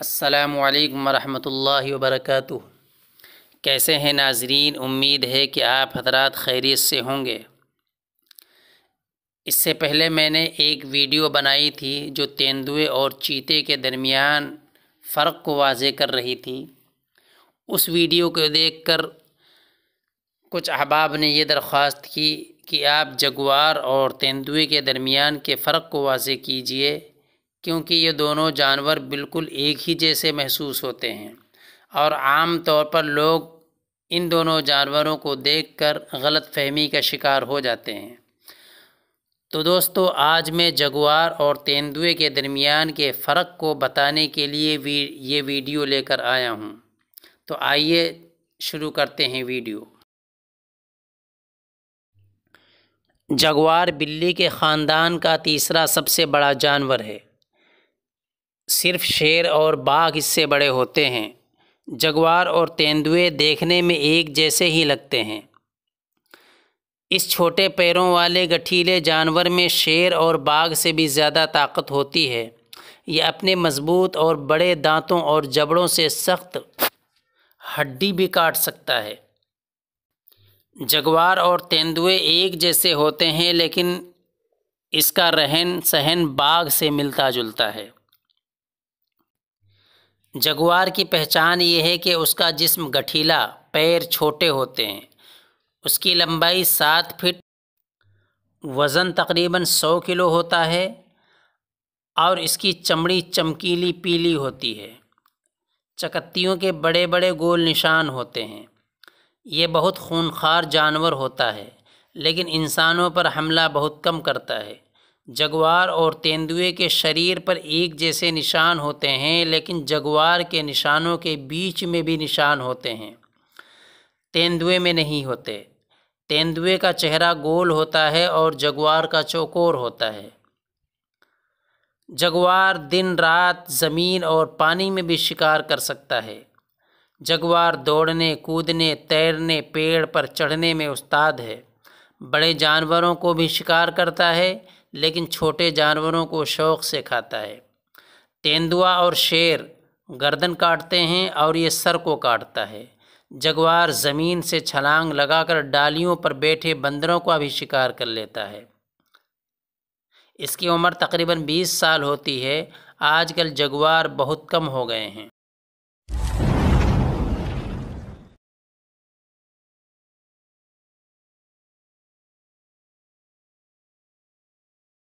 السلام علیکم ورحمۃ اللہ وبرکاتہ۔ کیسے ہیں ناظرین؟ امید ہے کہ آپ حضرات خیریت سے ہوں گے۔ اس سے پہلے میں نے ایک ویڈیو بنائی تھی جو تیندوے اور چیتے کے درمیان فرق کو واضح کر رہی تھی۔ اس ویڈیو کو دیکھ کر کچھ احباب نے یہ درخواست کی کہ آپ جگوار اور تیندوے کے درمیان کے فرق کو واضح کیجئے، کیونکہ یہ دونوں جانور بالکل ایک ہی جیسے محسوس ہوتے ہیں اور عام طور پر لوگ ان دونوں جانوروں کو دیکھ کر غلط فہمی کا شکار ہو جاتے ہیں۔ تو دوستو، آج میں جگوار اور تیندوے کے درمیان کے فرق کو بتانے کے لیے یہ ویڈیو لے کر آیا ہوں۔ تو آئیے شروع کرتے ہیں ویڈیو۔ جگوار بلی کے خاندان کا تیسرا سب سے بڑا جانور ہے۔ صرف شیر اور باگھ اس سے بڑے ہوتے ہیں۔ جگوار اور تیندوے دیکھنے میں ایک جیسے ہی لگتے ہیں۔ اس چھوٹے پیروں والے گٹھیلے جانور میں شیر اور باگھ سے بھی زیادہ طاقت ہوتی ہے۔ یہ اپنے مضبوط اور بڑے دانتوں اور جبڑوں سے سخت ہڈی بھی کاٹ سکتا ہے۔ جگوار اور تیندوے ایک جیسے ہوتے ہیں، لیکن اس کا رہن سہن باگھ سے ملتا جلتا ہے۔ جگوار کی پہچان یہ ہے کہ اس کا جسم گٹھیلا، پیر چھوٹے ہوتے ہیں۔ اس کی لمبائی 7 فٹ، وزن تقریباً 100 کلو ہوتا ہے اور اس کی چمڑی چمکیلی پیلی ہوتی ہے۔ چکتیوں کے بڑے بڑے گول نشان ہوتے ہیں۔ یہ بہت خونخوار جانور ہوتا ہے، لیکن انسانوں پر حملہ بہت کم کرتا ہے۔ جگوار اور تیندوے کے شریر پر ایک جیسے نشان ہوتے ہیں، لیکن جگوار کے نشانوں کے بیچ میں بھی نشان ہوتے ہیں، تیندوے میں نہیں ہوتے۔ تیندوے کا چہرہ گول ہوتا ہے اور جگوار کا چوکور ہوتا ہے۔ جگوار دن رات زمین اور پانی میں بھی شکار کر سکتا ہے۔ جگوار دوڑنے، کودنے، تیرنے، پیڑ پر چڑھنے میں استاد ہے۔ بڑے جانوروں کو بھی شکار کرتا ہے، لیکن چھوٹے جانوروں کو شوق سے کھاتا ہے۔ تیندوا اور شیر گردن کاٹتے ہیں اور یہ سر کو کاٹتا ہے۔ جگوار زمین سے چھلانگ لگا کر ڈالیوں پر بیٹھے بندروں کا بھی شکار کر لیتا ہے۔ اس کی عمر تقریباً 20 سال ہوتی ہے۔ آج کل جگوار بہت کم ہو گئے ہیں۔